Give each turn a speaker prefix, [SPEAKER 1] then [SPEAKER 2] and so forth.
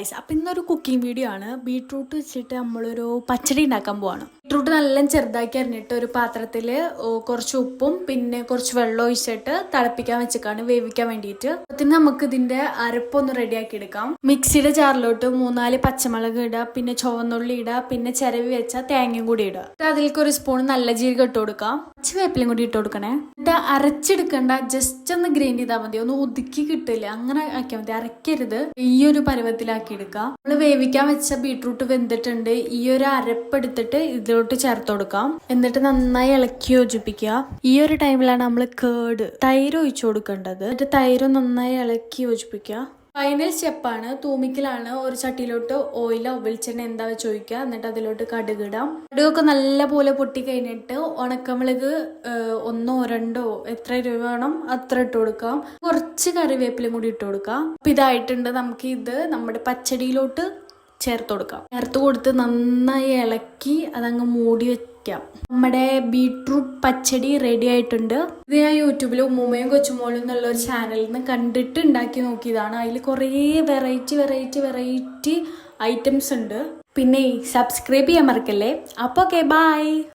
[SPEAKER 1] Guys, അപ്പം ഇന്നൊരു cooking video ആണ്. ബീട്രൂട്ട് വെച്ചിട്ട് നമ്മളൊരു പച്ചടി ഉണ്ടാക്കാൻ പോവാണ്. ബീട്രൂട്ട് നല്ല ചെറുതാക്കി അരിഞ്ഞിട്ട് ഒരു പാത്രത്തിൽ കുറച്ച് ഉപ്പും പിന്നെ കുറച്ച് വെള്ളം ഒഴിച്ചിട്ട് തിളപ്പിക്കാൻ വെച്ചിട്ടാണ് വേവിക്കാൻ വേണ്ടിയിട്ട്. പിന്നെ നമുക്ക് ഇതിന്റെ അരപ്പൊന്ന് റെഡിയാക്കി എടുക്കാം. മിക്സിയുടെ ജാറിലോട്ട് 3-4 പച്ചമുളക് ഇടുക, പിന്നെ ചുവന്നുള്ളി ഇടുക, പിന്നെ ചിരവി വെച്ച തേങ്ങയും കൂടി ഇടുക. അതിലേക്ക് ഒരു സ്പൂൺ നല്ല ജീരകം ഇട്ട് കൊടുക്കാം, വേപ്പിലും കൂടി ഇട്ട് കൊടുക്കണേ. എന്നിട്ട് അരച്ചെടുക്കണ്ട, ജസ്റ്റ് ഒന്ന് ഗ്രൈൻഡ് ചെയ്താൽ മതി, ഒന്ന് ഒതുക്കി കിട്ടില്ല അങ്ങനെ ആക്കിയാൽ മതി, അരക്കരുത്. ഈ ഒരു പരുവത്തിലാക്കി എടുക്കാം. നമ്മൾ വേവിക്കാൻ വെച്ച ബീട്രൂട്ട് വെന്തിട്ടുണ്ട്. ഈ ഒരു അരപ്പെടുത്തിട്ട് ഇതിലോട്ട് ചേർത്ത് കൊടുക്കാം. എന്നിട്ട് നന്നായി ഇളക്കി യോജിപ്പിക്കുക. ഈ ഒരു ടൈമിലാണ് നമ്മൾ തൈര് ഒഴിച്ചു കൊടുക്കേണ്ടത്. എന്നിട്ട് തൈര് നന്നായി ഇളക്കി യോജിപ്പിക്കുക. ഫൈനൽ സ്റ്റെപ്പാണ് തൂമിക്കലാണ്. ഒരു ചട്ടിയിലോട്ട് ഓയിലോ വെളിച്ചെണ്ണ എന്താ വെച്ച് ഒഴിക്കുക. എന്നിട്ട് അതിലോട്ട് കടുക് ഇടാം. കടുകൊക്കെ നല്ല പോലെ പൊട്ടി കഴിഞ്ഞിട്ട് ഉണക്കമുളക് 1-2 എത്ര രൂപ വേണം അത്ര ഇട്ട് കൊടുക്കാം. കുറച്ച് കറിവേപ്പിലും കൂടി ഇട്ട് കൊടുക്കാം. അപ്പം ഇതായിട്ടുണ്ട്. നമുക്ക് ഇത് നമ്മുടെ പച്ചടിയിലോട്ട് ചേർത്ത് കൊടുക്കാം. ചേർത്ത് കൊടുത്ത് നന്നായി ഇളക്കി അതങ്ങ് മൂടി വെക്കാം. നമ്മുടെ ബീട്രൂട്ട് പച്ചടി റെഡി ആയിട്ടുണ്ട്. ഇത് ഞാൻ യൂട്യൂബിൽ ഉമ്മയും കൊച്ചുമോളും എന്നുള്ള ഒരു ചാനലിൽ നിന്ന് കണ്ടിട്ട് ഉണ്ടാക്കി നോക്കിയതാണ്. അതിൽ കുറേ വെറൈറ്റി ഐറ്റംസ് ഉണ്ട്. പിന്നെ സബ്സ്ക്രൈബ് ചെയ്യാൻ മറക്കല്ലേ. അപ്പോൾ ഓക്കെ, ബൈ.